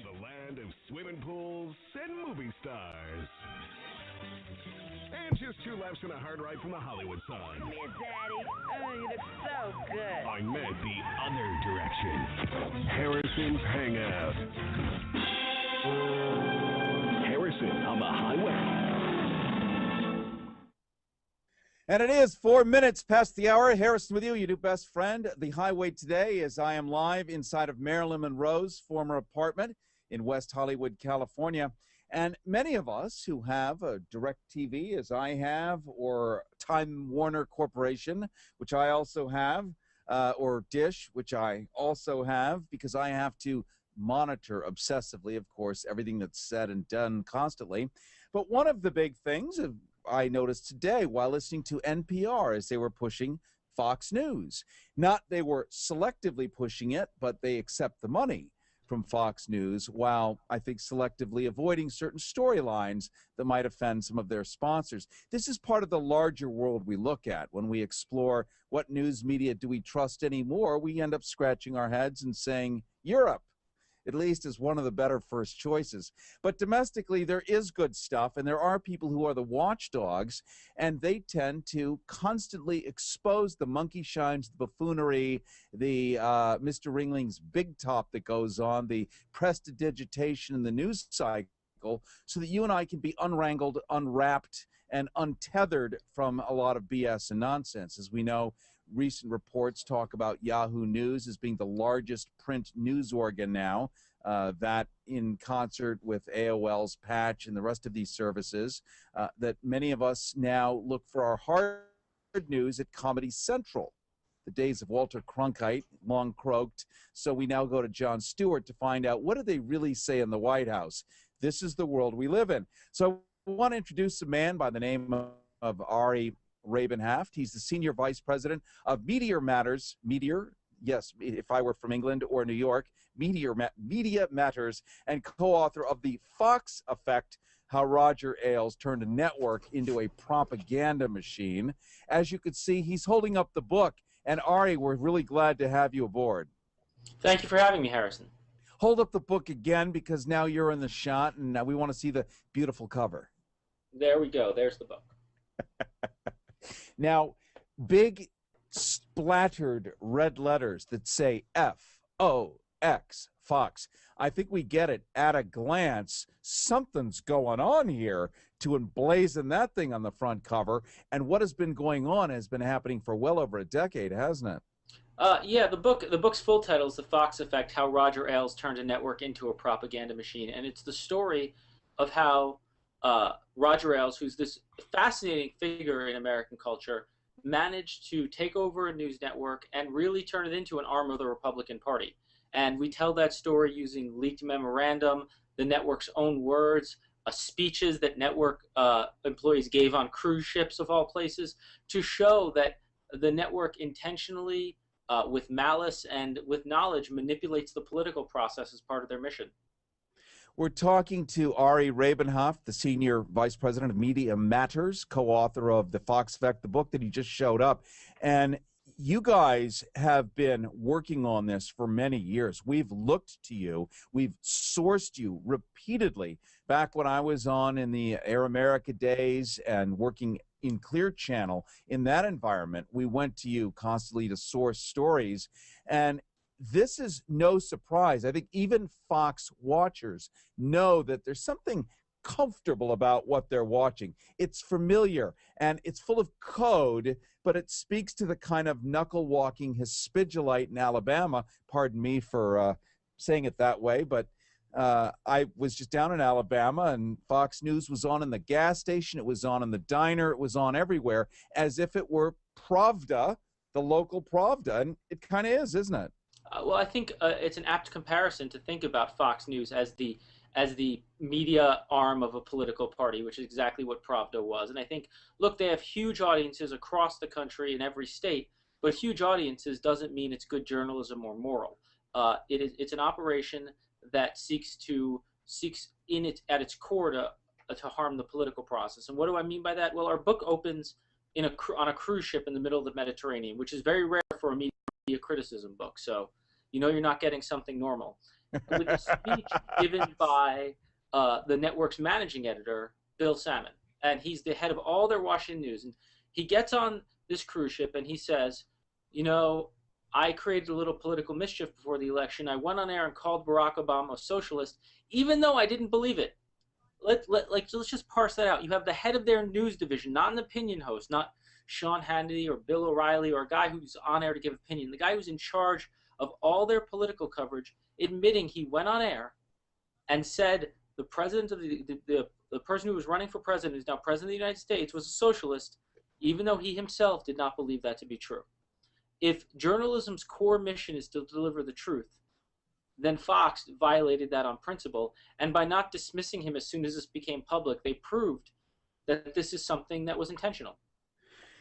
the land of swimming pools and movie stars. And just 2 laps and a hard ride from the Hollywood sign. Come here, Daddy. Oh, you look so good. I meant the other direction. Harrison's Hangout. Harrison on the highway. And it is 4 minutes past the hour. Harrison with you, your new best friend. The highway today is I am live inside of Marilyn Monroe's former apartment in West Hollywood, California. And many of us who have a DirecTV, as I have, or Time Warner Corporation, which I also have, or Dish, which I also have, because I have to monitor obsessively, of course, everything that's said and done constantly. But one of the big things I noticed today while listening to NPR is they were pushing Fox News. Not they were selectively pushing it, but they accept the money from Fox News, while I think selectively avoiding certain storylines that might offend some of their sponsors. This is part of the larger world we look at when we explore what news media do we trust anymore. We end up scratching our heads and saying Europe, at least, is one of the better first choices. But domestically, there is good stuff, and there are people who are the watchdogs, and they tend to constantly expose the monkey shines, the buffoonery, the Mr. Ringling's big top that goes on, the prestidigitation in the news cycle, so that you and I can be unwrangled, unwrapped, and untethered from a lot of BS and nonsense. As we know, recent reports talk about Yahoo News as being the largest print news organ now, that in concert with AOL's Patch and the rest of these services, that many of us now look for our hard news at Comedy Central. The days of Walter Cronkite long croaked, so we now go to Jon Stewart to find out what do they really say in the White House. This is the world we live in. So I want to introduce a man by the name of Ari Rabin-Havt. He's the Senior Vice President of Media Matters, yes, if I were from England or New York, Media Matters, and co-author of The Fox Effect, How Roger Ailes Turned a Network into a Propaganda Machine. As you could see, he's holding up the book. And Ari, we're really glad to have you aboard. Thank you for having me, Harrison. Hold up the book again, because now you're in the shot, and we want to see the beautiful cover. There we go. There's the book. Now, big splattered red letters that say F-O-X, Fox. I think we get it at a glance. Something's going on here to emblazon that thing on the front cover. And what has been going on has been happening for well over a decade, hasn't it? Yeah, the book's full title is The Fox Effect, How Roger Ailes Turned a Network into a Propaganda Machine. And it's the story of how Roger Ailes, who's this fascinating figure in American culture, managed to take over a news network and really turn it into an arm of the Republican Party. And we tell that story using leaked memorandum, the network's own words, speeches that network employees gave on cruise ships of all places, to show that the network intentionally, with malice and with knowledge, manipulates the political process as part of their mission. We're talking to Ari Rabin-Havt, the Senior Vice President of Media Matters, co-author of The Fox Effect, the book that he just showed up. And you guys have been working on this for many years. We've looked to you. We've sourced you repeatedly. Back when I was on in the Air America days and working in Clear Channel, in that environment, we went to you constantly to source stories. And this is no surprise. I think even Fox watchers know that there's something comfortable about what they're watching. It's familiar and it's full of code, but it speaks to the kind of knuckle-walking hispidulite in Alabama. Pardon me for saying it that way, but I was just down in Alabama, and Fox News was on in the gas station, it was on in the diner, it was on everywhere, as if it were Pravda, the local Pravda, and it kind of is, isn't it? Well, I think it's an apt comparison to think about Fox News as the media arm of a political party, which is exactly what Pravda was. And I think, look, they have huge audiences across the country in every state, but huge audiences doesn't mean it's good journalism or moral. It's an operation that seeks at its core to harm the political process. And what do I mean by that? Well, our book opens on a cruise ship in the middle of the Mediterranean, which is very rare for a media criticism book. So you know you're not getting something normal. with a speech given by the network's managing editor, Bill Salmon. And he's the head of all their Washington News. And he gets on this cruise ship and he says, you know, I created a little political mischief before the election. I went on air and called Barack Obama a socialist, even though I didn't believe it. Let's just parse that out. You have the head of their news division, not an opinion host, not Sean Hannity or Bill O'Reilly or a guy who's on air to give opinion. The guy who's in charge of all their political coverage, admitting he went on air and said the president of the person who was running for president, who's now president of the United States, was a socialist, even though he himself did not believe that to be true. If journalism's core mission is to deliver the truth, then Fox violated that on principle, and by not dismissing him as soon as this became public, they proved that this is something that was intentional.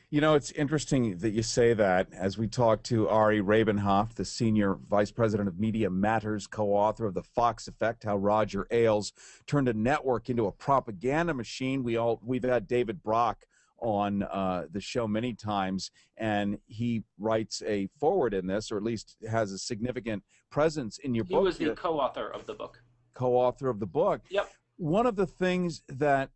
You know, it's interesting that you say that as we talk to Ari Rabin-Havt, the Senior Vice President of Media Matters, co-author of The Fox Effect, How Roger Ailes Turned a Network into a Propaganda Machine. We've had David Brock on the show many times, and he writes a foreword in this, or at least has a significant presence in your book. He was the co-author of the book. Co-author of the book. Yep. One of the things that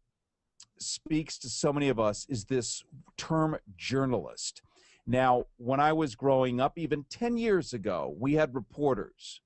speaks to so many of us is this term journalist. Now, when I was growing up, even 10 years ago, we had reporters.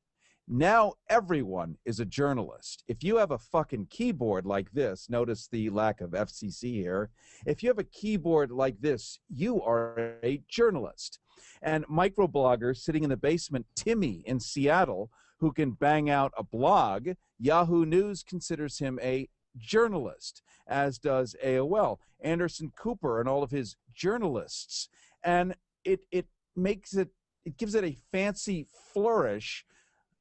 Now everyone is a journalist. If you have a fucking keyboard like this, notice the lack of FCC here. If you have a keyboard like this, you are a journalist. And microblogger sitting in the basement, Timmy in Seattle, who can bang out a blog, Yahoo News considers him a journalist, as does AOL. Anderson Cooper and all of his journalists. And it gives it a fancy flourish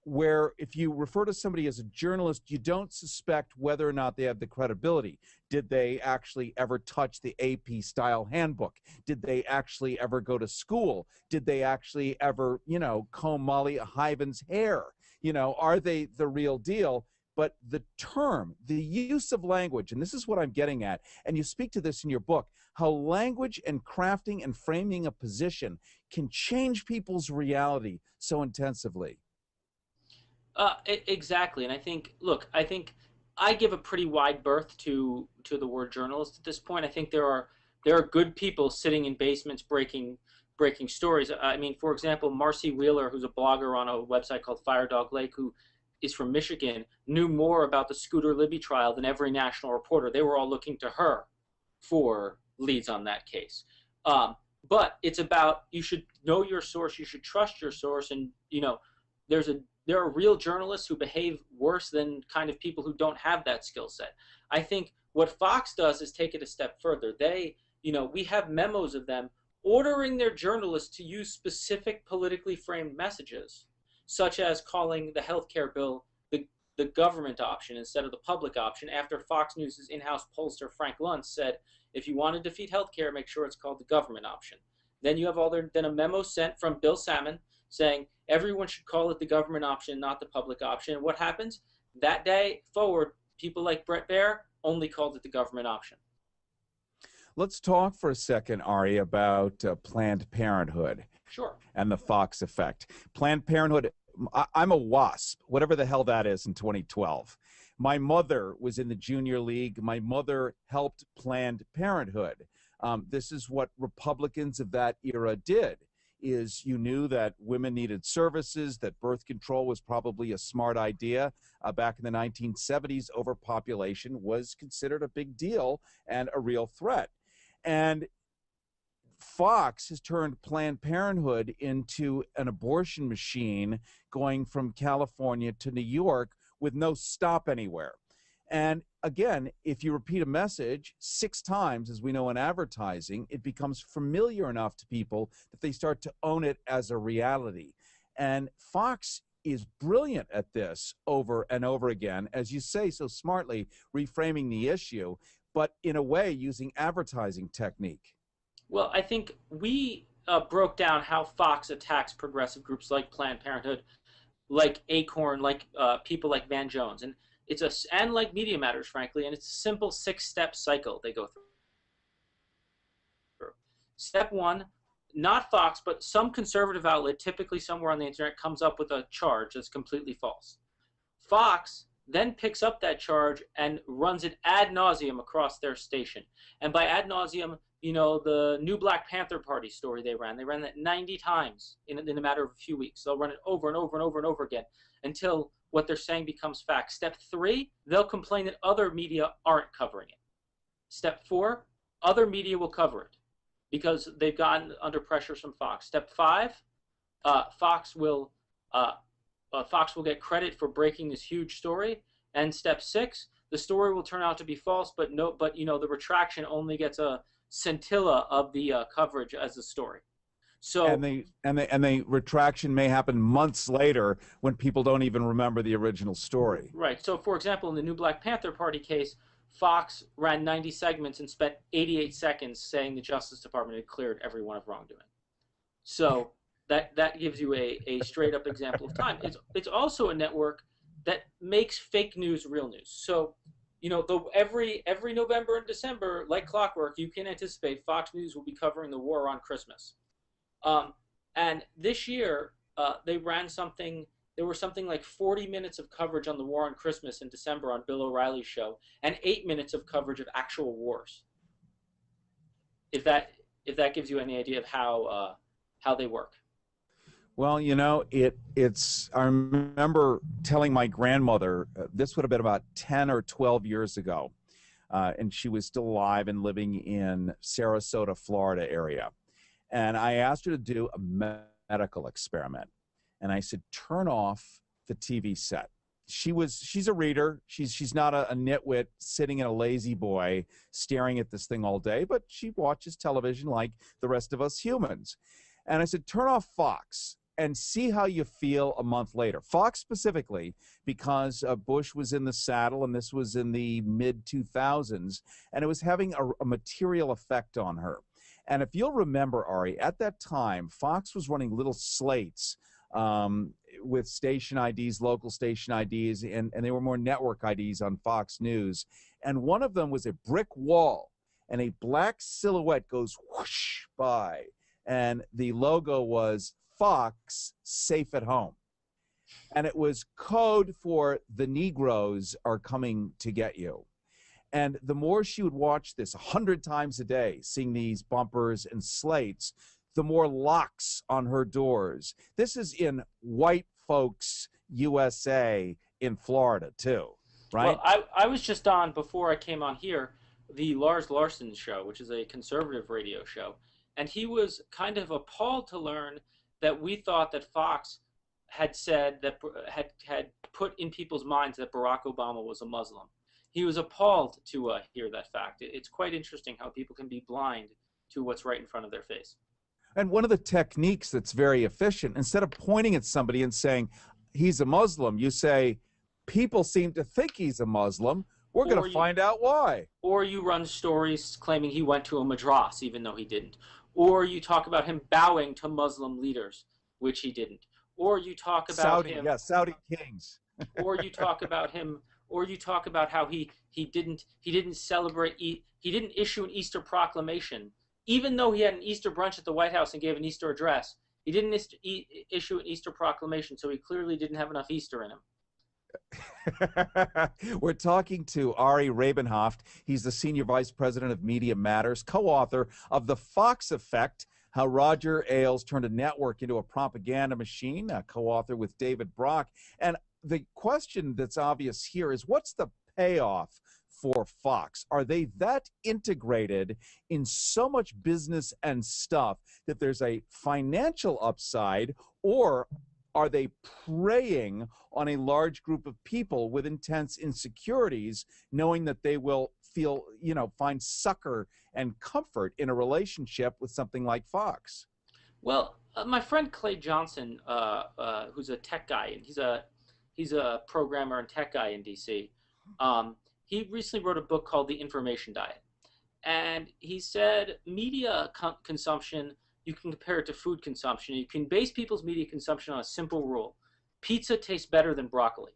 where if you refer to somebody as a journalist, you don't suspect whether or not they have the credibility. Did they actually ever touch the AP style handbook? Did they actually ever go to school? Did they actually ever, comb Molly Hyven's hair? Are they the real deal? But the term, the use of language, and this is what I'm getting at, and you speak to this in your book, how language and crafting and framing a position can change people's reality so intensively. Exactly, and I think I give a pretty wide berth to the word journalist at this point. I think there are good people sitting in basements breaking stories. I mean, for example, Marcy Wheeler, who's a blogger on a website called Fire Dog Lake, who is from Michigan, knew more about the Scooter Libby trial than every national reporter. They were all looking to her for leads on that case. But it's about, you should know your source, you should trust your source, and there are real journalists who behave worse than kind of people who don't have that skill set. I think what Fox does is take it a step further. We have memos of them ordering their journalists to use specific politically framed messages, such as calling the healthcare bill the government option instead of the public option, after Fox News' in-house pollster Frank Luntz said, if you want to defeat healthcare, make sure it's called the government option. Then you have then a memo sent from Bill Salmon saying everyone should call it the government option, not the public option. And what happens? That day forward, people like Bret Baier only called it the government option. Let's talk for a second, Ari, about Planned Parenthood. Sure. And the Fox effect. Planned Parenthood, I'm a WASP, whatever the hell that is, in 2012. My mother was in the junior league. My mother helped Planned Parenthood. This is what Republicans of that era did, is you knew that women needed services, that birth control was probably a smart idea. Back in the 1970s, overpopulation was considered a big deal and a real threat. And Fox has turned Planned Parenthood into an abortion machine going from California to New York with no stop anywhere. And again, if you repeat a message 6 times, as we know in advertising, it becomes familiar enough to people that they start to own it as a reality. And Fox is brilliant at this over and over again, as you say so smartly, reframing the issue, but in a way using advertising technique. Well, I think we broke down how Fox attacks progressive groups like Planned Parenthood, like Acorn, like people like Van Jones, and and like Media Matters, frankly, and it's a simple 6-step cycle they go through. Step 1, not Fox, but some conservative outlet, typically somewhere on the internet, comes up with a charge that's completely false. Fox then picks up that charge and runs it ad nauseum across their station. And by ad nauseum, you know, the new Black Panther Party story they ran that 90 times in a matter of a few weeks. They'll run it over and over and over and over again until what they're saying becomes fact. Step 3, they'll complain that other media aren't covering it. Step 4, other media will cover it because they've gotten under pressure from Fox. Step 5, Fox will get credit for breaking this huge story. And step 6, the story will turn out to be false, but you know, the retraction only gets a scintilla of the coverage as a story. So and the retraction may happen months later when people don't even remember the original story. Right. So for example, in the new Black Panther Party case, Fox ran 90 segments and spent 88 seconds saying the Justice Department had cleared everyone of wrongdoing. So that gives you a straight up example of time. It's also a network that makes fake news real news. So, you know, every November and December, like clockwork, you can anticipate Fox News will be covering the war on Christmas. And this year, they ran something. There were something like 40 minutes of coverage on the war on Christmas in December on Bill O'Reilly's show, and 8 minutes of coverage of actual wars. If that gives you any idea of how they work. Well, you know, I remember telling my grandmother, this would have been about 10 or 12 years ago, and she was still alive and living in Sarasota, Florida area. And I asked her to do a medical experiment. And I said, turn off the TV set. She's a reader. She's not a nitwit sitting in a lazy boy staring at this thing all day, but she watches television like the rest of us humans. And I said, turn off Fox and see how you feel a month later. Fox specifically, because Bush was in the saddle, and this was in the mid-2000s, and it was having a material effect on her. And if you'll remember, Ari, at that time, Fox was running little slates with station IDs, local station IDs, and they were more network IDs on Fox News. And one of them was a brick wall, and a black silhouette goes whoosh by, and the logo was Fox Safe at Home. And it was code for the Negroes are coming to get you. And the more she would watch this 100 times a day, seeing these bumpers and slates, the more locks on her doors. This is in white folks USA in Florida too, right? Well, I was just on, before I came on here, the Lars Larson show, which is a conservative radio show. And he was kind of appalled to learn that we thought that Fox had said that had put in people's minds that Barack Obama was a Muslim. He was appalled to hear that fact. It's quite interesting how people can be blind to what's right in front of their face. And one of the techniques that's very efficient, instead of pointing at somebody and saying, he's a Muslim, you say, people seem to think he's a Muslim. We're going to find out why. Or you run stories claiming he went to a madras, even though he didn't. Or you talk about him bowing to Muslim leaders, which he didn't. Or you talk about Saudi kings. Or you talk about him. Or you talk about how he didn't celebrate. He didn't issue an Easter proclamation, even though he had an Easter brunch at the White House and gave an Easter address. He didn't issue an Easter proclamation, so he clearly didn't have enough Easter in him. We're talking to Ari Rabin-Havt. He's the Senior Vice President of Media Matters, co-author of The Fox Effect, How Roger Ailes Turned a Network into a Propaganda Machine, co-author with David Brock. And the question that's obvious here is, what's the payoff for Fox? Are they that integrated in so much business and stuff that there's a financial upside, or are they preying on a large group of people with intense insecurities, knowing that they will find succor and comfort in a relationship with something like Fox? Well, my friend Clay Johnson, who's a tech guy, and he's a programmer and tech guy in DC. He recently wrote a book called The Information Diet, and he said media consumption, you can compare it to food consumption. You can base people's media consumption on a simple rule: pizza tastes better than broccoli.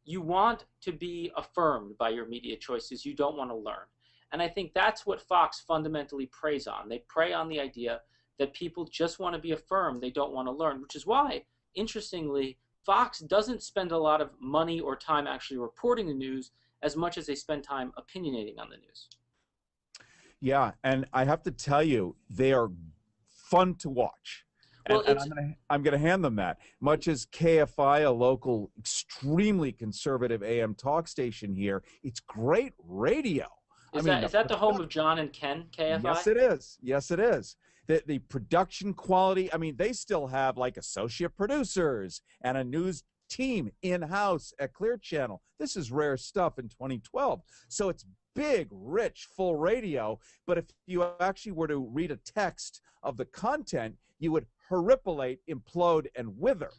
You want to be affirmed by your media choices. You don't want to learn. And I think that's what Fox fundamentally preys on. They prey on the idea that people just want to be affirmed. They don't want to learn, which is why, interestingly, Fox doesn't spend a lot of money or time actually reporting the news as much as they spend time opinionating on the news. Yeah, and I have to tell you, they are fun to watch. Well, And I'm gonna hand them that. Much as KFI, a local, extremely conservative AM talk station here, it's great radio. Is that the home of John and Ken, KFI? Yes, it is. Yes, it is. The production quality, I mean, they still have like associate producers and a news team in-house at Clear Channel. This is rare stuff in 2012. So it's big, rich, full radio. But if you actually were to read a text of the content, you would horripilate, implode, and wither.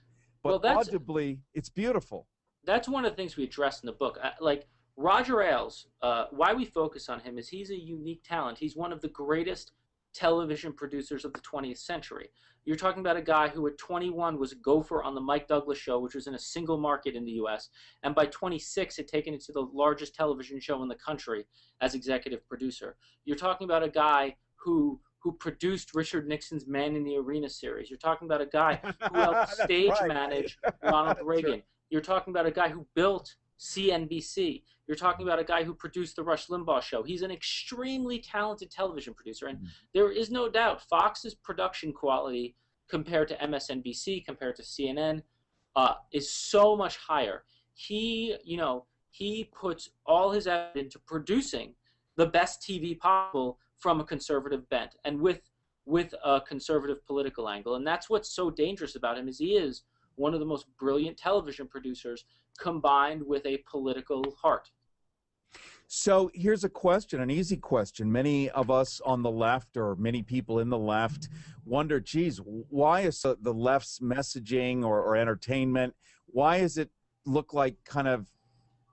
But well, audibly, it's beautiful. That's one of the things we address in the book. Like Roger Ailes, why we focus on him is he's a unique talent. He's one of the greatest television producers of the 20th century. You're talking about a guy who at 21 was a gopher on the Mike Douglas show, which was in a single market in the U.S., and by 26 had taken it to the largest television show in the country as executive producer. You're talking about a guy who produced Richard Nixon's Man in the Arena series. You're talking about a guy who helped stage manage Ronald Reagan. Right. You're talking about a guy who built CNBC. You're talking about a guy who produced the Rush Limbaugh show. He's an extremely talented television producer, and there is no doubt Fox's production quality compared to MSNBC, compared to CNN, is so much higher. He puts all his effort into producing the best TV possible from a conservative bent and with a conservative political angle. And that's what's so dangerous about him, is he is one of the most brilliant television producers combined with a political heart. So here's a question, an easy question. Many of us on the left, or many people in the left, wonder, geez, why is the left's messaging or entertainment, why does it look like kind of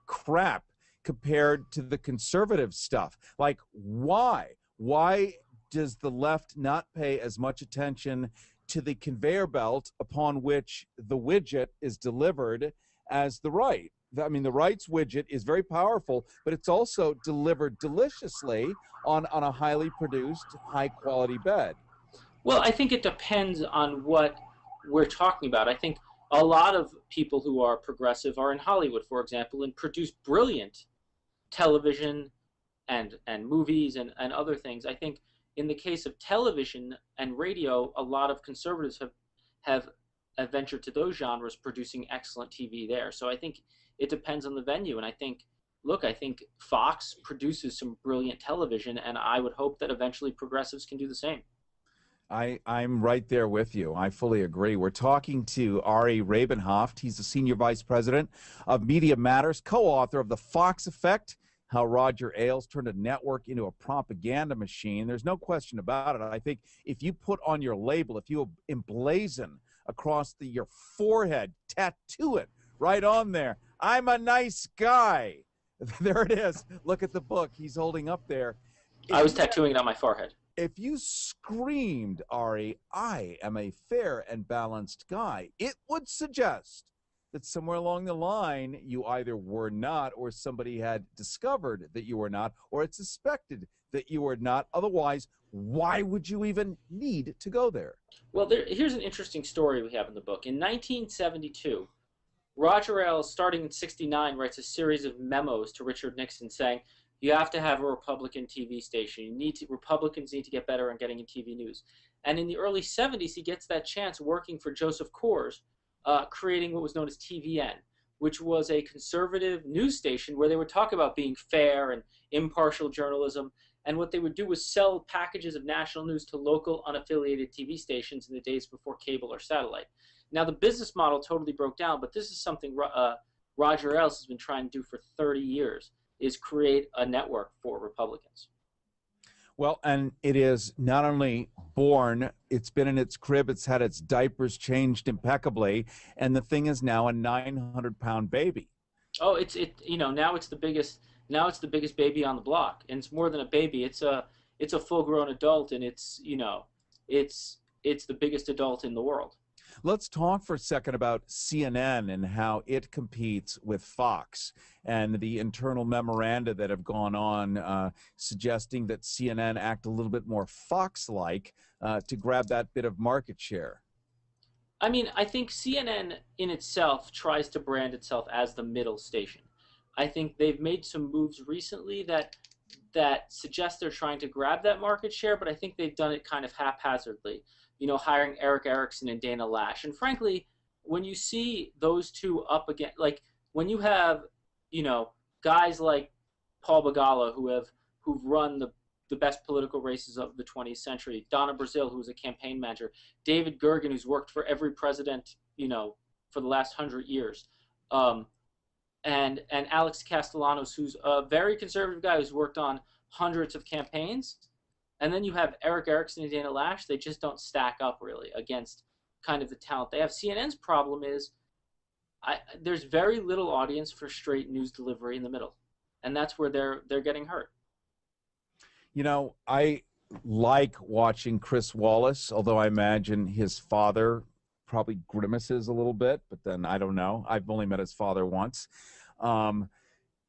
crap compared to the conservative stuff? Like, why? Why does the left not pay as much attention to the conveyor belt upon which the widget is delivered as the right? I mean, the right's widget is very powerful, but it's also delivered deliciously on a highly produced, high-quality bed. Well, I think it depends on what we're talking about. I think a lot of people who are progressive are in Hollywood, for example, and produce brilliant television and movies and other things. I think in the case of television and radio, a lot of conservatives have ventured to those genres, producing excellent TV there. So I think it depends on the venue. And I think Fox produces some brilliant television, and I would hope that eventually progressives can do the same. I'm right there with you. I fully agree. We're talking to Ari Rabin-Havt. He's the Senior Vice President of Media Matters, co-author of The Fox Effect, How Roger Ailes Turned a Network into a Propaganda Machine. There's no question about it. I think if you put on your label, if you emblazon across your forehead, tattoo it right on there, I'm a nice guy. There it is. Look at the book he's holding up there. I was tattooing it on my forehead. If you screamed, Ari, I am a fair and balanced guy, it would suggest that somewhere along the line you either were not, or somebody had discovered that you were not, or had suspected that you were not. Otherwise, why would you even need to go there? Well, here's an interesting story we have in the book. In 1972, Roger Ailes, starting in 69, writes a series of memos to Richard Nixon saying, you have to have a Republican TV station. Republicans need to get better at getting in TV news. And in the early 70s, he gets that chance working for Joseph Coors, creating what was known as TVN, which was a conservative news station where they would talk about being fair and impartial journalism. And what they would do was sell packages of national news to local unaffiliated TV stations in the days before cable or satellite. Now, the business model totally broke down, but this is something Roger Ailes has been trying to do for 30 years, is create a network for Republicans. Well, and it is not only born, it's been in its crib, it's had its diapers changed impeccably, and the thing is now a 900-pound baby. Oh, now it's the biggest baby on the block, and it's more than a baby. It's a full-grown adult, and it's the biggest adult in the world. Let's talk for a second about CNN and how it competes with Fox and the internal memoranda that have gone on suggesting that CNN act a little bit more Fox-like to grab that bit of market share. I mean, I think CNN in itself tries to brand itself as the middle station. I think they've made some moves recently that suggest they're trying to grab that market share, but I think they've done it kind of haphazardly. You know, hiring Eric Erickson and Dana Lash. And frankly, when you see those two up again, like when you have, you know, guys like Paul Begala who've run the best political races of the 20th century, Donna Brazile, who was a campaign manager, David Gergen, who's worked for every president, you know, for the last 100 years, and Alex Castellanos, who's a very conservative guy who's worked on hundreds of campaigns. And then you have Eric Erickson and Dana Lash. They just don't stack up really against kind of the talent they have. CNN's problem is there's very little audience for straight news delivery in the middle, and that's where they're getting hurt. You know, I like watching Chris Wallace, although I imagine his father probably grimaces a little bit, but then I don't know. I've only met his father once.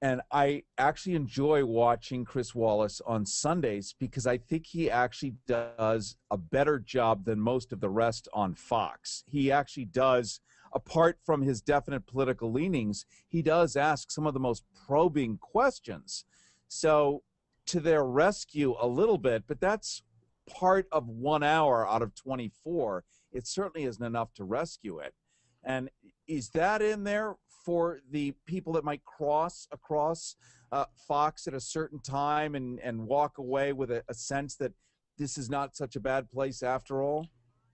And I actually enjoy watching Chris Wallace on Sundays because I think he actually does a better job than most of the rest on Fox. He actually does, apart from his definite political leanings, he does ask some of the most probing questions. So to their rescue a little bit, but that's part of 1 hour out of 24. It certainly isn't enough to rescue it. And is that in there for the people that might cross across Fox at a certain time and walk away with a sense that this is not such a bad place after all?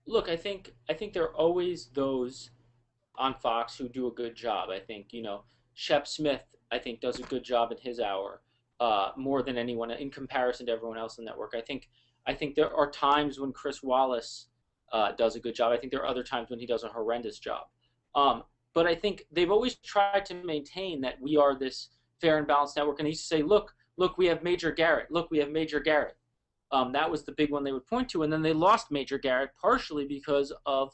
Look, I think there are always those on Fox who do a good job. I think, you know, Shep Smith, I think, does a good job in his hour, more than anyone in comparison to everyone else in the network. I think there are times when Chris Wallace does a good job. I think there are other times when he does a horrendous job. But I think they've always tried to maintain that we are this fair and balanced network. And they used to say, look, we have Major Garrett. Look, we have Major Garrett. That was the big one they would point to. And then they lost Major Garrett partially because of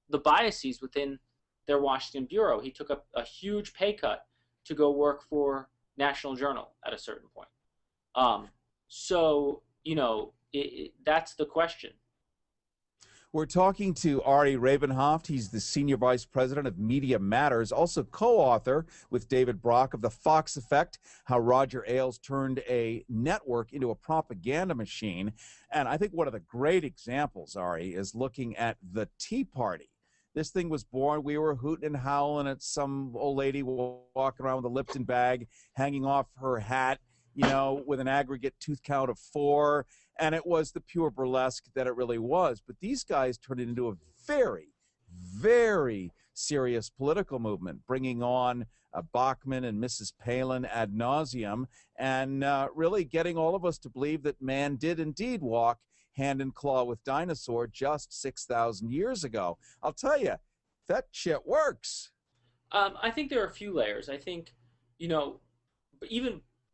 the biases within their Washington bureau. He took a huge pay cut to go work for National Journal at a certain point. So, you know, that's the question. We're talking to Ari Rabin-Havt. He's the Senior Vice President of Media Matters, also co-author with David Brock of The Fox Effect, How Roger Ailes Turned a Network into a Propaganda Machine. And I think one of the great examples, Ari, is looking at the Tea Party. This thing was born, we were hooting and howling at some old lady walking around with a Lipton bag hanging off her hat, you know, with an aggregate tooth count of 4. And it was the pure burlesque that it really was. But these guys turned it into a very, very serious political movement, bringing on Bachmann and Mrs. Palin ad nauseum, and really getting all of us to believe that man did indeed walk hand in claw with dinosaur just 6,000 years ago. I'll tell you, that shit works. I think there are a few layers. I think, you know,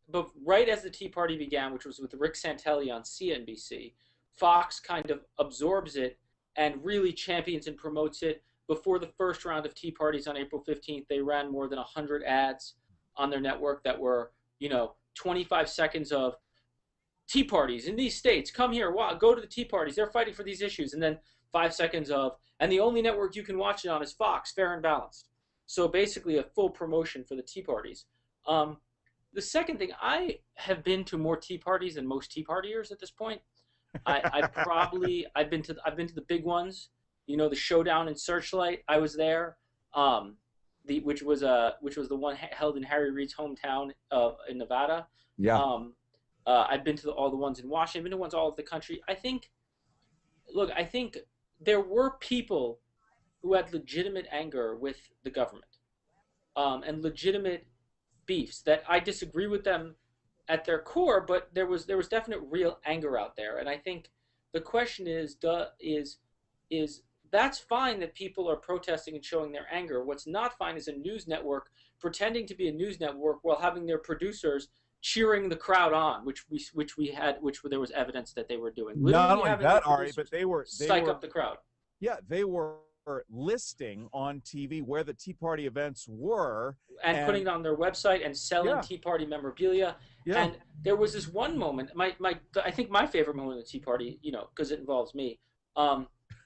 but right as the Tea Party began, which was with Rick Santelli on CNBC, Fox kind of absorbs it and really champions and promotes it. Before the first round of Tea Parties on April 15th, they ran more than 100 ads on their network that were, you know, 25 seconds of Tea Parties in these states. Come here, go to the Tea Parties. They're fighting for these issues. And then 5 seconds of, and the only network you can watch it on is Fox, fair and balanced. So basically a full promotion for the Tea Parties. The second thing, I have been to more Tea Parties than most Tea Partiers at this point. I've been to the big ones. You know, the Showdown in Searchlight. I was there. Which was the one held in Harry Reid's hometown in Nevada. Yeah. I've been to all the ones in Washington. I've been to ones all over the country. I think there were people who had legitimate anger with the government, and legitimate beefs that I disagree with them at their core, but there was definite real anger out there. And I think the question is that's fine that people are protesting and showing their anger. What's not fine is a news network pretending to be a news network while having their producers cheering the crowd on, which there was evidence that they were doing. Not only that, Ari, but they were psych up the crowd. Yeah, they were listing on TV where the Tea Party events were and putting it on their website and selling Tea Party memorabilia. Yeah. And there was this one moment, I think my favorite moment of the Tea Party, you know, because it involves me.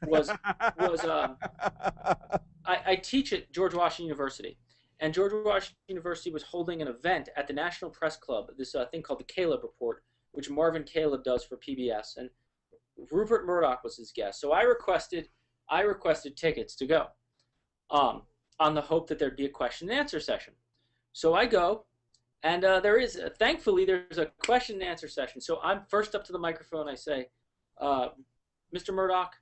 was I teach at George Washington University, and George Washington University was holding an event at the National Press Club, this thing called the Caleb Report, which Marvin Caleb does for PBS, and Rupert Murdoch was his guest. So I requested tickets to go, on the hope that there'd be a question and answer session. So I go, and thankfully there's a question and answer session. So I'm first up to the microphone. I say, Mr. Murdoch,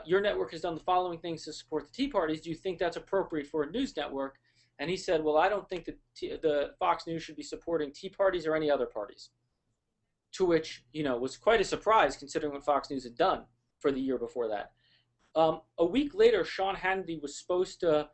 your network has done the following things to support the Tea Parties. Do you think that's appropriate for a news network? And he said, well, I don't think that the Fox News should be supporting Tea Parties or any other parties. To which, was quite a surprise considering what Fox News had done for the year before that. A week later, Sean Hannity was supposed to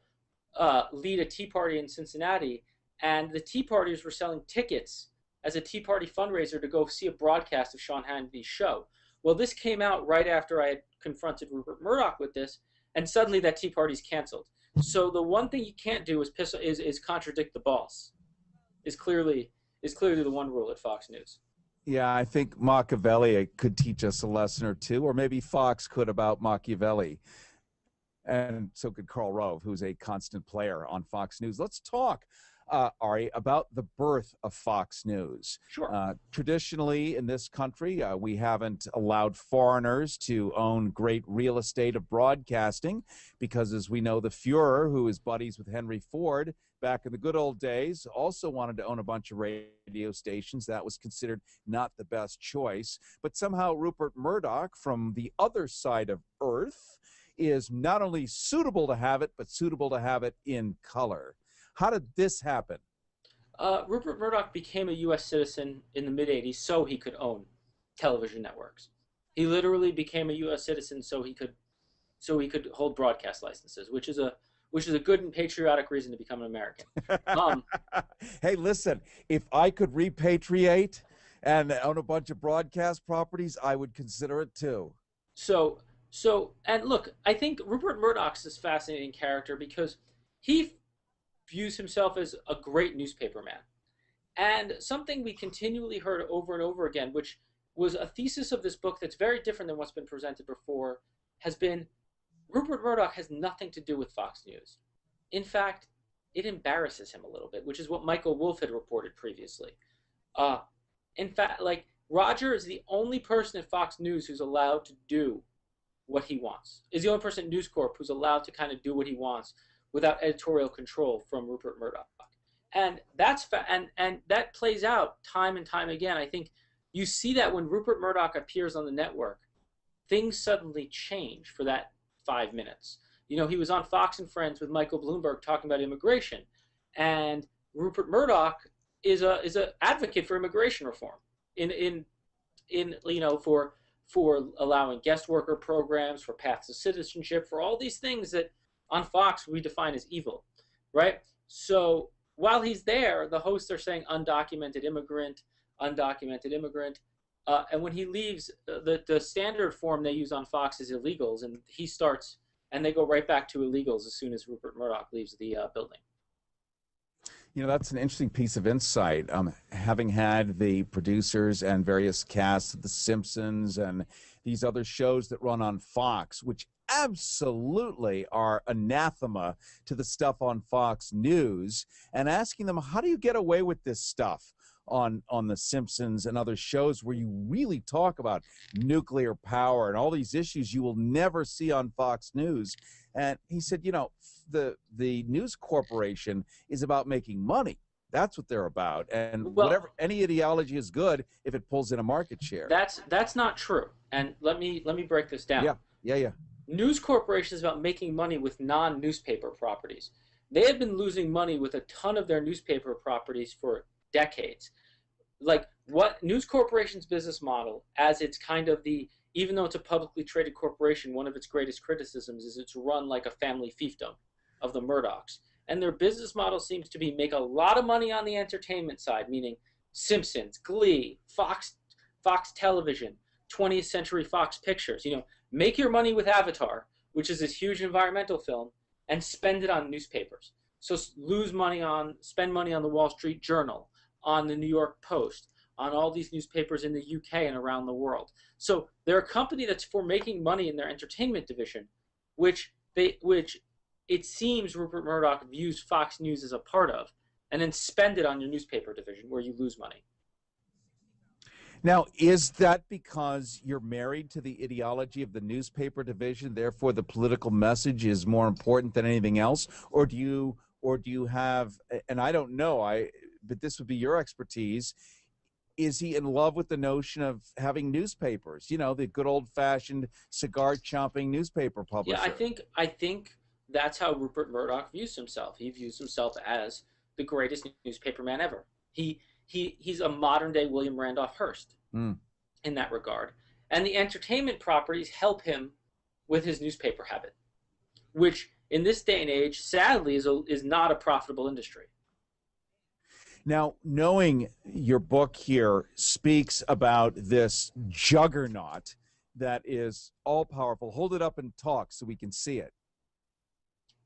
lead a Tea Party in Cincinnati, and the Tea Partiers were selling tickets as a Tea Party fundraiser to go see a broadcast of Sean Hannity's show. Well, this came out right after I had confronted Rupert Murdoch with this, and suddenly that Tea Party's canceled. So the one thing you can't do is contradict the boss. Is clearly the one rule at Fox News. Yeah, I think Machiavelli could teach us a lesson or two, or maybe Fox could about Machiavelli. And so could Karl Rove, who's a constant player on Fox News. Let's talk, Ari, about the birth of Fox News. Sure. Traditionally in this country, we haven't allowed foreigners to own great real estate of broadcasting because, as we know, the Fuhrer, who is buddies with Henry Ford back in the good old days, also wanted to own a bunch of radio stations. That was considered not the best choice. But somehow Rupert Murdoch, from the other side of Earth, is not only suitable to have it, but suitable to have it in color. How did this happen? Rupert Murdoch became a U.S. citizen in the mid-'80s so he could own television networks. He literally became a U.S. citizen so he could hold broadcast licenses, which is a good and patriotic reason to become an American. Hey, listen, if I could repatriate and own a bunch of broadcast properties, I would consider it too. And look, I think Rupert Murdoch's this fascinating character because he views himself as a great newspaper man. And something we continually heard over and over again, which was a thesis of this book that's very different than what's been presented before, has been Rupert Murdoch has nothing to do with Fox News. In fact, it embarrasses him a little bit, which is what Michael Wolff had reported previously. In fact, Roger is the only person at Fox News who's allowed to do what he wants. Is the only person at News Corp who's allowed to kind of do what he wants without editorial control from Rupert Murdoch. And and that plays out time and time again. I think you see that when Rupert Murdoch appears on the network, things suddenly change for that 5 minutes. He was on Fox and Friends with Michael Bloomberg talking about immigration, and Rupert Murdoch is a advocate for immigration reform for allowing guest worker programs, for paths to citizenship, for all these things that on Fox we define as evil, right? So while he's there, the hosts are saying undocumented immigrant, and when he leaves, the standard form they use on Fox is illegals, and they go right back to illegals as soon as Rupert Murdoch leaves the building. That's an interesting piece of insight. Having had the producers and various casts of The Simpsons and these other shows that run on Fox, which absolutely are anathema to the stuff on Fox News, and asking them, how do you get away with this stuff on The Simpsons and other shows where you really talk about nuclear power and all these issues you will never see on Fox News? And he said, the News Corporation is about making money. That's what they're about. And whatever, any ideology is good if it pulls in a market share. That's not true. And let me break this down. Yeah. News Corporation is about making money with non-newspaper properties. They have been losing money with a ton of their newspaper properties for decades. What News Corporation's business model, as it's kind of even though it's a publicly traded corporation, one of its greatest criticisms is it's run like a family fiefdom of the Murdochs. And their business model seems to be make a lot of money on the entertainment side, meaning Simpsons, Glee, Fox Television, 20th Century Fox Pictures. Make your money with Avatar, which is this huge environmental film, and spend it on newspapers. So spend money on the Wall Street Journal, on the New York Post, on all these newspapers in the UK and around the world. So they're a company that's for making money in their entertainment division, which it seems Rupert Murdoch views Fox News as a part of, and then spend it on your newspaper division where you lose money. Now, is that because you're married to the ideology of the newspaper division, therefore the political message is more important than anything else? Or do you have, and I don't know, but this would be your expertise, is he in love with the notion of having newspapers? You know, the good old-fashioned cigar-chomping newspaper publisher. Yeah, I think that's how Rupert Murdoch views himself. He views himself as the greatest newspaperman ever. He's a modern-day William Randolph Hearst in that regard. And the entertainment properties help him with his newspaper habit, which in this day and age, sadly, is not a profitable industry. Now, knowing your book here speaks about this juggernaut that is all-powerful. Hold it up and talk so we can see it.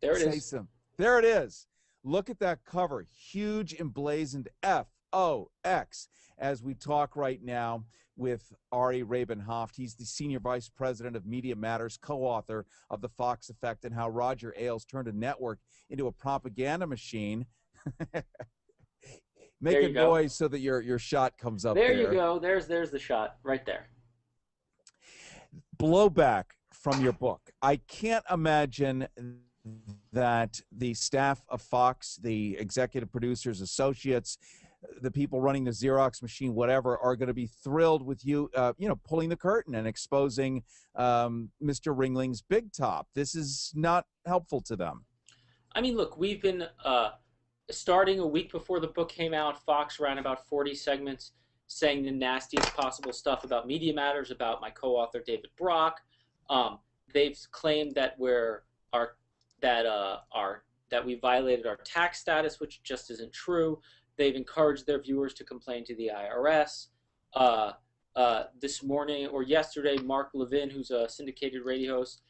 There it is. There it is. Look at that cover. Huge emblazoned F-O-X as we talk right now with Ari Rabin-Havt. He's the Senior Vice President of Media Matters, co-author of The Fox Effect and How Roger Ailes Turned a Network into a Propaganda Machine. Make a noise so that your shot comes up there. There you go. There's the shot right there. Blowback from your book. I can't imagine that the staff of Fox, the executive producers, associates, the people running the Xerox machine, whatever, are going to be thrilled with you, pulling the curtain and exposing Mr. Ringling's big top. This is not helpful to them. I mean, look, we've been starting a week before the book came out. Fox ran about 40 segments saying the nastiest possible stuff about Media Matters, about my co-author David Brock. They've claimed that that we violated our tax status, which just isn't true. They've encouraged their viewers to complain to the IRS. This morning or yesterday, Mark Levin, who's a syndicated radio host,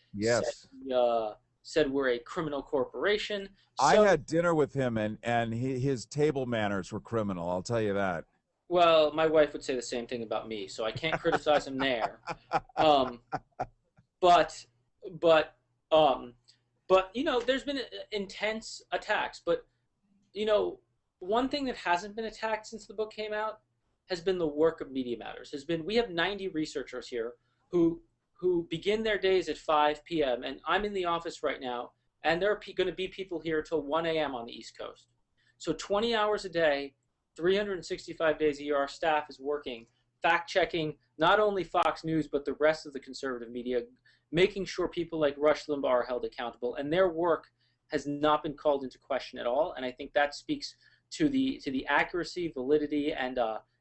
said we're a criminal corporation. So, I had dinner with him, and his table manners were criminal, I'll tell you that. Well, my wife would say the same thing about me, so I can't criticize him there. But there's been intense attacks. But, one thing that hasn't been attacked since the book came out has been the work of Media Matters. We have 90 researchers here who begin their days at 5 p.m. And I'm in the office right now, and there are going to be people here till 1 a.m. on the East Coast. So 20 hours a day, 365 days a year, our staff is working, fact-checking not only Fox News, but the rest of the conservative media, making sure people like Rush Limbaugh are held accountable. And their work has not been called into question at all. And I think that speaks to the accuracy, validity, and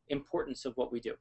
importance of what we do.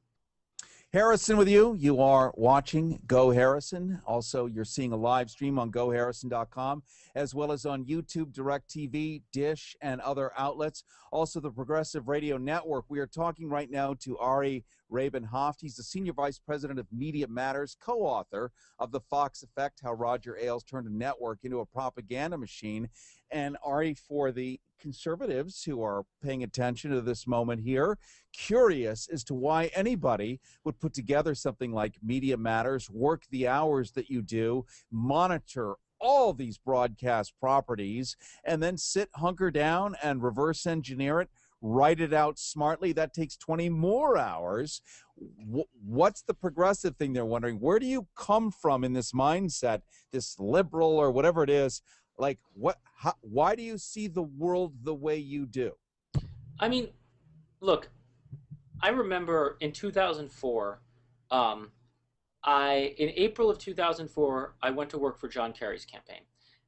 Harrison with you. You are watching Go Harrison. Also, you're seeing a live stream on GoHarrison.com, as well as on YouTube, DirecTV, Dish, and other outlets. Also, the Progressive Radio Network. We are talking right now to Ari Rabin-Havt. He's the Senior Vice President of Media Matters, co-author of The Fox Effect, How Roger Ailes Turned a Network into a Propaganda Machine. And Ari, for the conservatives who are paying attention to this moment here, curious as to why anybody would put together something like Media Matters, work the hours that you do, monitor all these broadcast properties, and then hunker down and reverse engineer it, write it out smartly. That takes 20 more hours. What's the progressive thing they're wondering? Where do you come from in this mindset, this liberal or whatever it is? Like, why do you see the world the way you do? I mean, look, I remember in 2004, in April of 2004, I went to work for John Kerry's campaign.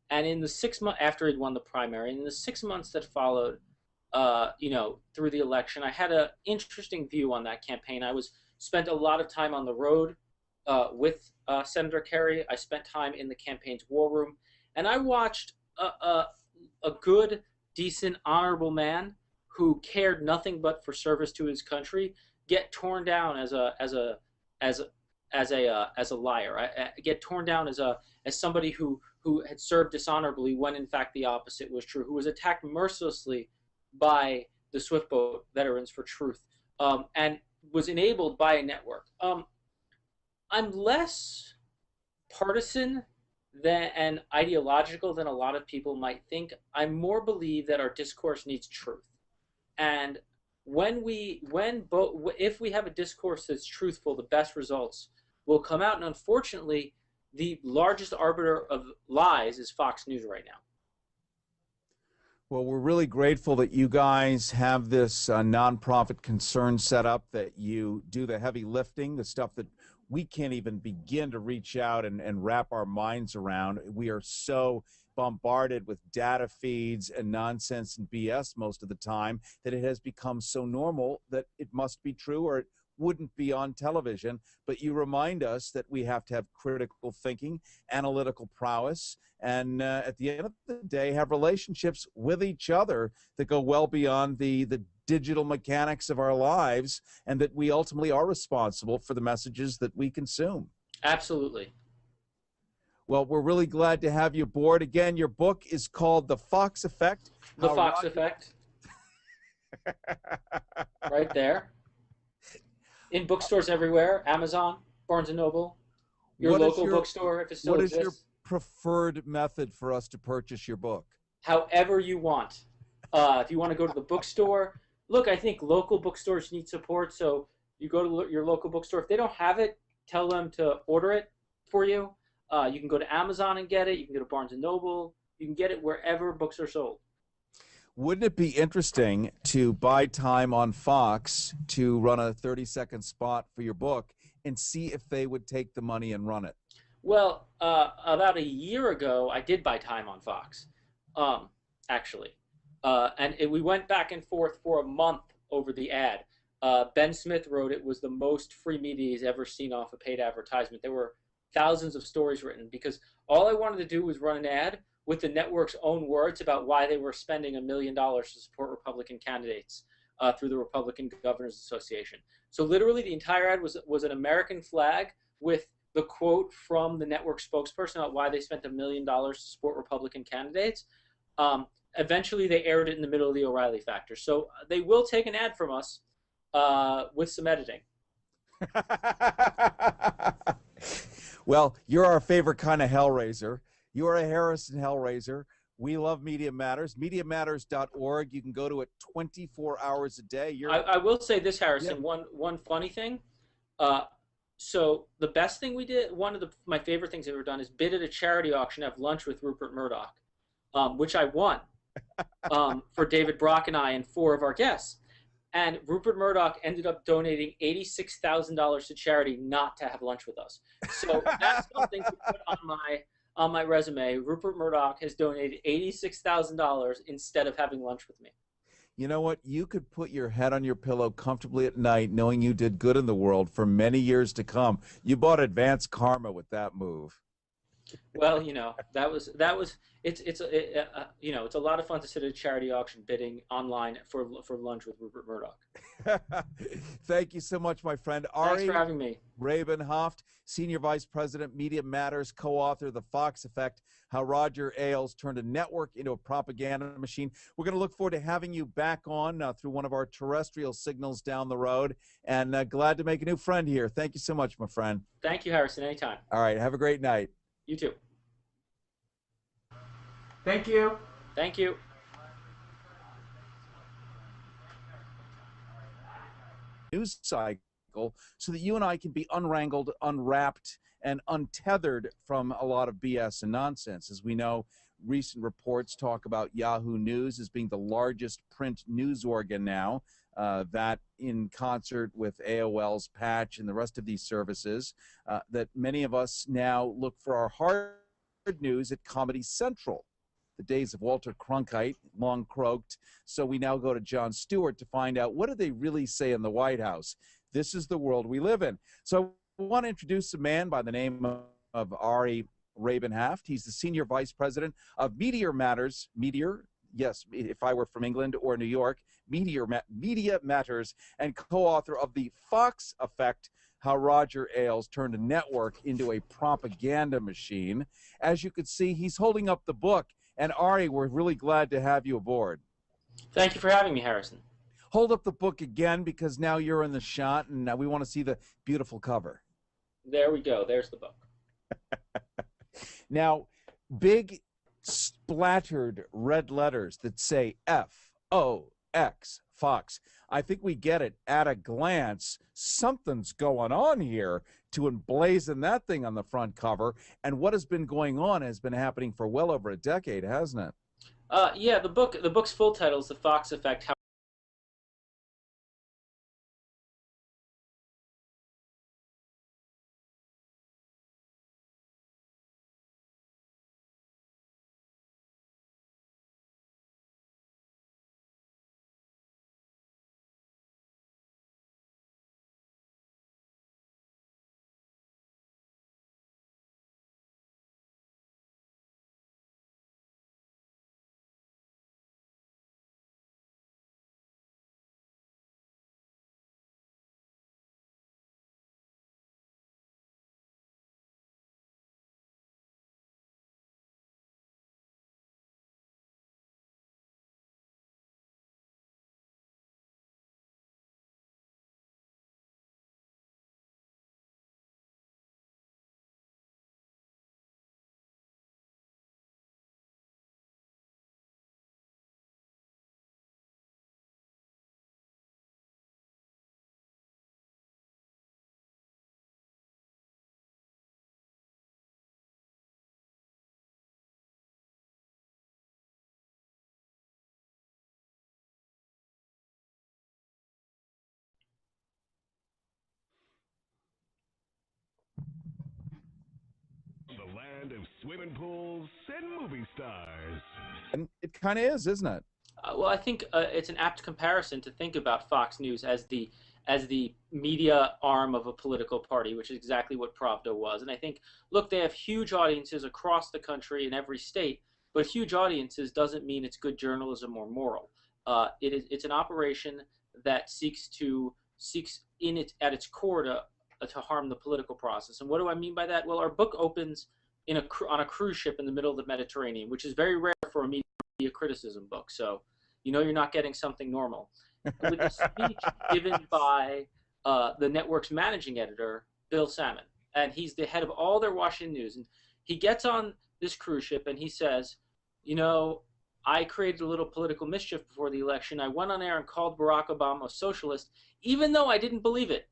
And in the 6 months after he'd won the primary, and in the 6 months that followed, through the election, I had an interesting view on that campaign. Spent a lot of time on the road with Senator Kerry. I spent time in the campaign's war room. And I watched a good, decent, honorable man who cared nothing but for service to his country get torn down as a liar. Get torn down as somebody who had served dishonorably when in fact the opposite was true. Who was attacked mercilessly by the Swift Boat Veterans for Truth. And was enabled by a network. I'm less partisan and ideological than a lot of people might think. I more believe that our discourse needs truth, and if we have a discourse that's truthful, the best results will come out. And unfortunately, the largest arbiter of lies is Fox News right now. Well, we're really grateful that you guys have this nonprofit concern set up, that you do the heavy lifting, the stuff that we can't even begin to reach out and wrap our minds around. We are so bombarded with data feeds and nonsense and BS most of the time that it has become so normal that it must be true or it wouldn't be on television. But you remind us that we have to have critical thinking, analytical prowess, and at the end of the day have relationships with each other that go well beyond the digital mechanics of our lives, and that we ultimately are responsible for the messages that we consume. Absolutely. Well, we're really glad to have you aboard. Again, your book is called The Fox Effect. The Fox Effect. Right there. In bookstores everywhere, Amazon, Barnes & Noble, your local bookstore, if it still exists. What is your preferred method for us to purchase your book? However you want. If you want to go to the bookstore, look, I think local bookstores need support, so you go to your local bookstore. If they don't have it, tell them to order it for you. You can go to Amazon and get it. You can go to Barnes & Noble. You can get it wherever books are sold. Wouldn't it be interesting to buy time on Fox to run a 30-second spot for your book and see if they would take the money and run it? Well, about a year ago, I did buy time on Fox, actually. We went back and forth for a month over the ad. Ben Smith wrote it was the most free media he's ever seen off a paid advertisement. There were thousands of stories written because all I wanted to do was run an ad with the network's own words about why they were spending $1 million to support Republican candidates through the Republican Governors Association. So literally the entire ad was an American flag with the quote from the network spokesperson about why they spent $1 million to support Republican candidates. Eventually they aired it in the middle of the O'Reilly Factor. So they will take an ad from us with some editing. Well, you're our favorite kind of hellraiser. You are a Harrison hellraiser. We love Media Matters. MediaMatters.org. You can go to it 24 hours a day. I will say this, Harrison, yeah. One funny thing. So the best thing we did, one of my favorite things I've ever done is bid at a charity auction, have lunch with Rupert Murdoch, which I won for David Brock and I and 4 of our guests. And Rupert Murdoch ended up donating $86,000 to charity not to have lunch with us. So that's something to put on my resume. Rupert Murdoch has donated $86,000 instead of having lunch with me. You know what? You could put your head on your pillow comfortably at night knowing you did good in the world for many years to come. You bought advanced karma with that move. Well, it's a lot of fun to sit at a charity auction bidding online for lunch with Rupert Murdoch. Thank you so much, my friend. Thanks Ari for having me. Rabin-Havt, Senior Vice President, Media Matters, co-author, The Fox Effect, How Roger Ailes Turned a Network into a Propaganda Machine. We're going to look forward to having you back on through one of our terrestrial signals down the road, and glad to make a new friend here. Thank you so much, my friend. Thank you, Harrison. Anytime. All right. Have a great night. You too. Thank you. Thank you. News cycle so that you and I can be unwrangled, unwrapped, and untethered from a lot of BS and nonsense. As we know, recent reports talk about Yahoo News as being the largest print news organ now, that in concert with AOL's Patch and the rest of these services, that many of us now look for our hard news at Comedy Central. The days of Walter Cronkite long croaked, so we now go to Jon Stewart to find out what do they really say in the White House. This is the world we live in. So I want to introduce a man by the name of Ari Rabin-Havt. He's the Senior Vice President of Media Matters. Yes, if I were from England or New York, Media Matters, and co-author of The Fox Effect, How Roger Ailes Turned a Network into a Propaganda Machine. As you can see, he's holding up the book. And Ari, we're really glad to have you aboard. Thank you for having me, Harrison. hold up the book again because now you're in the shot and we want to see the beautiful cover. There we go. There's the book. Now, big splattered red letters that say F-O-X, Fox. I think we get it at a glance. Something's going on here to emblazon that thing on the front cover. And what has been going on has been happening for well over a decade, hasn't it? Yeah, the book's full title is The Fox Effect: How The land of swimming pools and movie stars. And it kind of is, isn't it? Well, I think it's an apt comparison to think about Fox News as the media arm of a political party, which is exactly what Pravda was. And I think, look, they have huge audiences across the country in every state, but huge audiences doesn't mean it's good journalism or moral. It's an operation that seeks at its core to harm the political process. And what do I mean by that? Well, our book opens on a cruise ship in the middle of the Mediterranean, which is very rare for a media criticism book. So, you're not getting something normal. With a speech given by the network's managing editor, Bill Salmon, and he's the head of all their Washington News. And he gets on this cruise ship and he says, I created a little political mischief before the election. I went on air and called Barack Obama a socialist, even though I didn't believe it.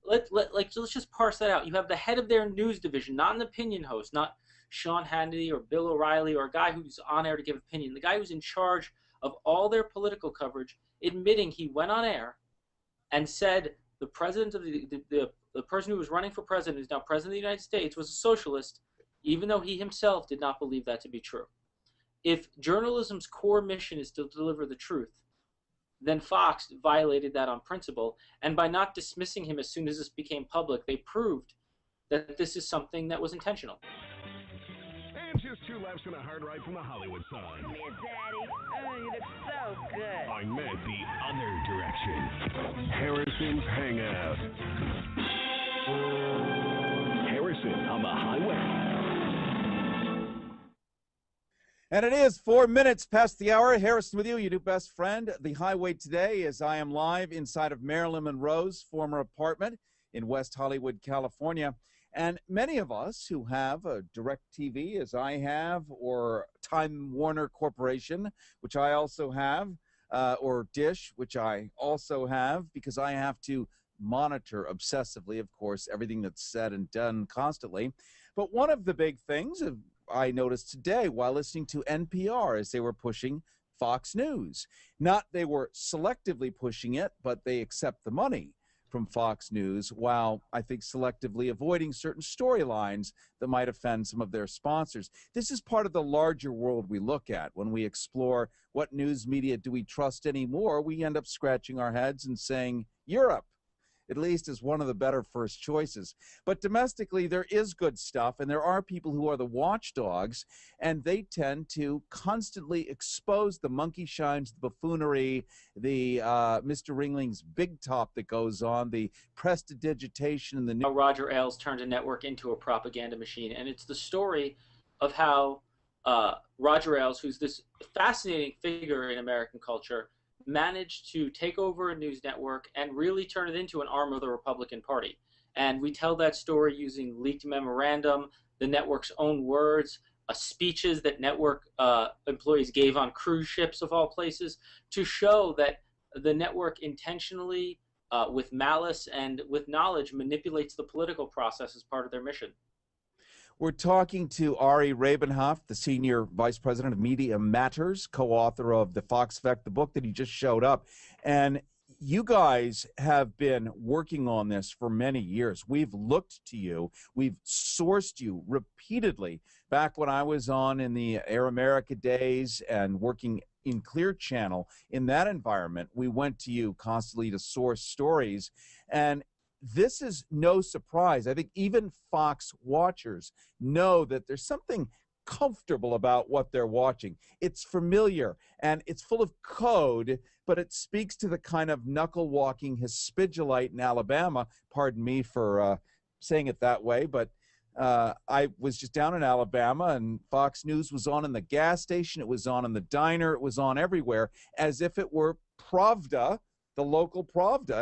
Let's just parse that out. You have the head of their news division, not an opinion host, not Sean Hannity or Bill O'Reilly or a guy who's on air to give opinion. The guy who's in charge of all their political coverage, admitting he went on air and said the president of the person who was running for president, who's now president of the United States, was a socialist, even though he himself did not believe that to be true. If journalism's core mission is to deliver the truth, then Fox violated that on principle, and by not dismissing him as soon as this became public, they proved that this is something that was intentional. And just 2 laps and a hard ride from the Hollywood sign. Come here, Daddy. Oh, you look so good. I meant the other direction. Harrison's Hangout. Harrison on the highway. And it is 4 minutes past the hour. Harrison with you, your new best friend. The highway today is I am live inside of Marilyn Monroe's former apartment in West Hollywood, California. And many of us who have a DirecTV, as I have, or Time Warner Corporation, which I also have, or Dish, which I also have, because I have to monitor obsessively, of course, everything that's said and done constantly. But one of the big things I noticed today while listening to NPR as they were pushing Fox News. Not they were selectively pushing it, but they accept the money from Fox News, while I think selectively avoiding certain storylines that might offend some of their sponsors. This is part of the larger world we look at when we explore what news media do we trust anymore. We end up scratching our heads and saying Europe, at least, is one of the better first choices. But domestically, there is good stuff, and there are people who are the watchdogs, and they tend to constantly expose the monkey shines, the buffoonery, the Mr. Ringling's big top that goes on, the prestidigitation, and the How Roger Ailes turned a network into a propaganda machine, and it's the story of how Roger Ailes, who's this fascinating figure in American culture, managed to take over a news network and really turn it into an arm of the Republican Party. And we tell that story using leaked memorandum, the network's own words, speeches that network employees gave on cruise ships of all places, to show that the network intentionally, with malice and with knowledge, manipulates the political process as part of their mission. We're talking to Ari Rabin-Havt, the Senior Vice President of Media Matters, co-author of The Fox Effect, the book that he just showed up. And you guys have been working on this for many years. We've looked to you. We've sourced you repeatedly. Back when I was on in the Air America days and working in Clear Channel, in that environment, we went to you constantly to source stories. And this is no surprise. I think even Fox watchers know that there's something comfortable about what they're watching. It's familiar and it's full of code, but it speaks to the kind of knuckle-walking Hispidulite in Alabama. Pardon me for saying it that way, but I was just down in Alabama, and Fox News was on in the gas station, it was on in the diner, it was on everywhere, as if it were Pravda, the local Pravda.